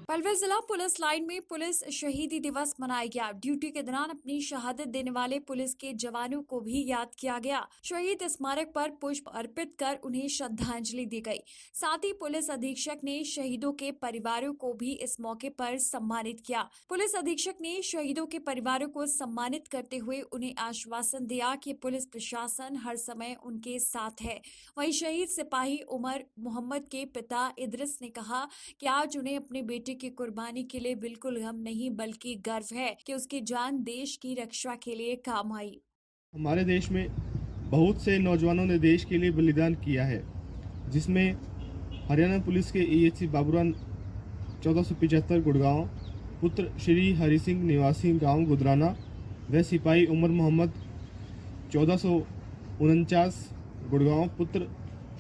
पलवल जिला police line में police शहीदी दिवस मनाया गया। ड्यूटी के दौरान अपनी शहादत देने वाले पुलिस के जवानों को भी याद किया गया। शहीद स्मारक पर पुष्प अर्पित कर उन्हें श्रद्धांजलि दी गई। साथ ही पुलिस अधीक्षक ने शहीदों के परिवारों को भी इस मौके पर सम्मानित किया। पुलिस अधीक्षक ने शहीदों के परिवारों को सम्मानित करते हुए उन्हें आश्वासन दिया कि पुलिस प्रशासन हर समय उनके साथ है। वहीं शहीद सिपाही उमर मोहम्मद के पिता इदरिस ने कहा कि आज उन्हें अपने बेटे की कुर्बानी के लिए बिल्कुल गम नहीं बल्कि गर्व है कि उसकी जान देश की रक्षा के लिए काम आई। हमारे देश में बहुत से नौजवानों ने देश के लिए बलिदान किया है, जिसमें हरियाणा पुलिस के ASC बाबूराम 1475 गुड़गांव पुत्र श्री हरि सिंह निवासी गांव गुदराना व सिपाही उमर मोहम्मद 1449 गुड़गांव पुत्र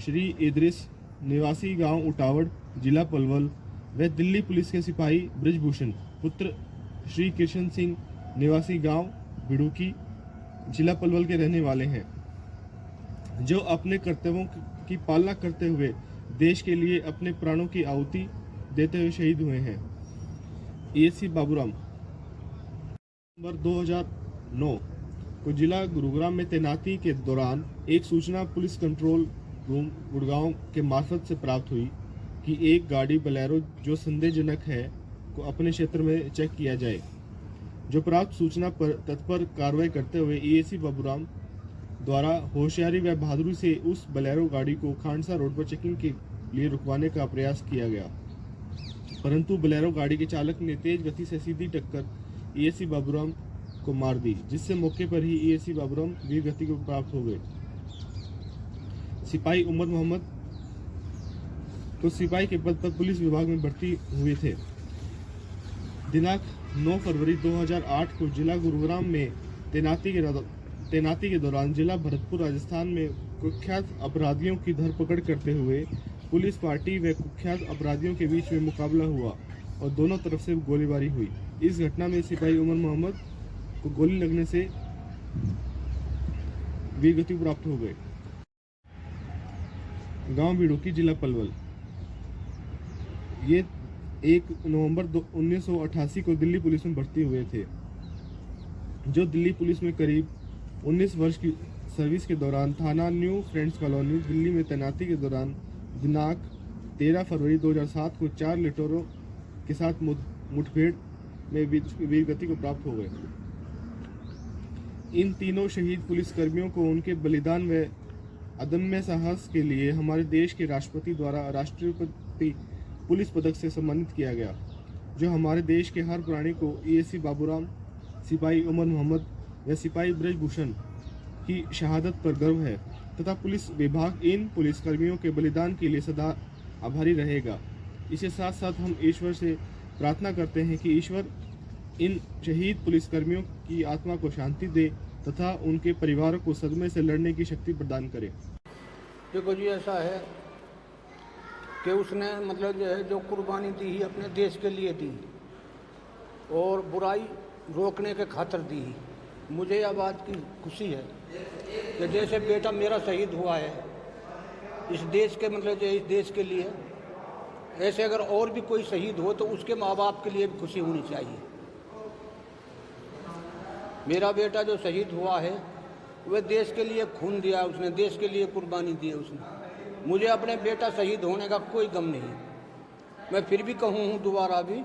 श्री इदरिस निवासी गांव उटावड़ जिला पलवल व दिल्ली पुलिस के सिपाही ब्रिजभूषण पुत्र श्री कृष्ण सिंह निवासी गांव बिड़ुकी जिला पलवल के रहने वाले हैं, जो अपने कर्तव्यों की पालना करते हुए देश के लिए अपने प्राणों की आहुति देते हुए शहीद हुए हैं। ASC बाबूराम नवंबर 2009 को जिला गुरुग्राम में तैनाती के दौरान एक सूचना पुलिस कंट्रोल रूम गुड़गांव के मार्फत से प्राप्त हुई कि एक गाड़ी बलेरो जो संदेहजनक है को अपने क्षेत्र में चेक किया जाए। जो प्राप्त सूचना पर तत्पर कार्रवाई करते हुए ASC बाबूराम द्वारा होशियारी व बहादुरी से उस बलेरो गाड़ी को खांडसा रोड पर चेकिंग के लिए रुकवाने का प्रयास किया गया, परंतु बलेरो गाड़ी के चालक ने तेज गति से सीधी टक्कर ASC बाबूराम को मार दी, जिससे मौके पर ही ASC बाबूराम वीर गति को प्राप्त हो गए। सिपाही उमर मोहम्मद तो सिपाही के पद पर पुलिस विभाग में भर्ती हुए थे। दिनांक 9 फरवरी 2008 को जिला गुरुग्राम में तैनाती के दौरान जिला भरतपुर राजस्थान में कुख्यात अपराधियों की धरपकड़ करते हुए पुलिस पार्टी व कुख्यात अपराधियों के बीच में मुकाबला हुआ और दोनों तरफ से गोलीबारी हुई। इस घटना में सिपाही उमर मोहम्मद को गोली लगने से वीर गति प्राप्त हो गए। गांव बिड़ुकी जिला पलवल ये 1 नवंबर 1988 को दिल्ली पुलिस में भर्ती हुए थे, जो दिल्ली पुलिस में करीब 19 वर्ष की सर्विस के दौरान थाना न्यू फ्रेंड्स कॉलोनी दिल्ली में तैनाती के दौरान दिनांक 13 फरवरी 2007 को 4 लुटेरों के साथ मुठभेड़ में वीर गति को प्राप्त हो गए। इन तीनों शहीद पुलिसकर्मियों को उनके बलिदान व अदम्य साहस के लिए हमारे देश के राष्ट्रपति द्वारा राष्ट्रपति पुलिस पदक से सम्मानित किया गया, जो हमारे देश के हर प्राणी को ASC बाबूराम, सिपाही उमर मोहम्मद व सिपाही ब्रिजभूषण की शहादत पर गर्व है तथा पुलिस विभाग इन पुलिसकर्मियों के बलिदान के लिए सदा आभारी रहेगा। इसके साथ साथ हम ईश्वर से प्रार्थना करते हैं कि ईश्वर इन शहीद पुलिसकर्मियों की आत्मा को शांति दे तथा उनके परिवारों को सदमे से लड़ने की शक्ति प्रदान करे। देखो जी, ऐसा है कि उसने मतलब जो है जो कुर्बानी दी ही अपने देश के लिए दी और बुराई रोकने के खातिर दी ही। मुझे यह बात की खुशी है कि जैसे बेटा मेरा शहीद हुआ है इस देश के मतलब जो इस देश के लिए, ऐसे अगर और भी कोई शहीद हो तो उसके माँ बाप के लिए भी खुशी होनी चाहिए। मेरा बेटा जो शहीद हुआ है वह देश के लिए खून दिया, उसने देश के लिए कुर्बानी दी है उसने। मुझे अपने बेटा शहीद होने का कोई गम नहीं। मैं फिर भी कहूँ हूँ दोबारा भी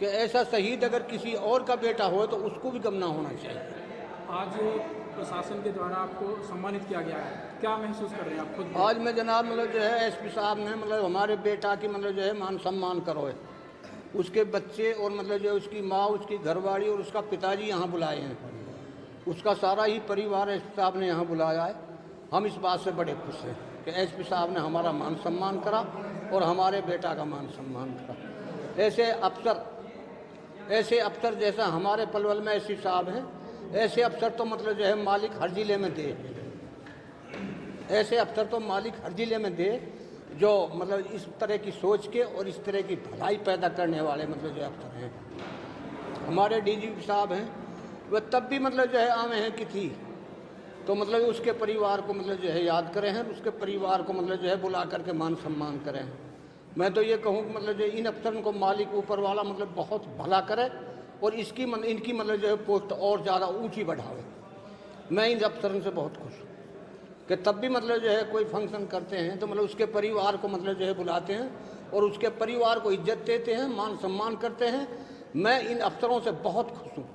कि ऐसा शहीद अगर किसी और का बेटा हो तो उसको भी गम ना होना चाहिए। आज प्रशासन के द्वारा आपको सम्मानित किया गया है, क्या महसूस कर रहे हैं आप खुद? आज मैं जनाब मतलब जो है SP साहब ने मतलब हमारे बेटा की मतलब जो है मान सम्मान करो है, उसके बच्चे और मतलब जो उसकी माँ, उसकी घरवाली और उसका पिताजी यहाँ बुलाए हैं, उसका सारा ही परिवार SP साहब ने यहाँ बुलाया है। हम इस बात से बड़े खुश हैं कि SP साहब ने हमारा मान सम्मान करा और हमारे बेटा का मान सम्मान करा। ऐसे अफसर जैसा हमारे पलवल में SP साहब हैं, ऐसे अफसर तो मतलब जो है मालिक हर जिले में दे। ऐसे अफसर तो मालिक हर जिले में दे जो मतलब इस तरह की सोच के और इस तरह की भलाई पैदा करने वाले मतलब जो अफसर हैं। हमारे DGP साहब हैं, वह तब भी मतलब जो है आमे हैं कि थी तो मतलब उसके परिवार को मतलब जो है याद करें हैं, उसके परिवार को मतलब जो है बुला करके मान सम्मान करें हैं। मैं तो ये कहूँ कि मतलब जो इन अफसरों को मालिक ऊपर वाला मतलब बहुत भला करे और इनकी मतलब जो है पोस्ट और ज़्यादा ऊंची बढ़ावे। मैं इन अफसरों से बहुत खुश हूँ कि तब भी मतलब जो है कोई फंक्शन करते हैं तो मतलब उसके परिवार को मतलब जो है बुलाते हैं और उसके परिवार को इज्जत देते हैं, मान सम्मान करते हैं। मैं इन अफसरों से बहुत खुश हूँ।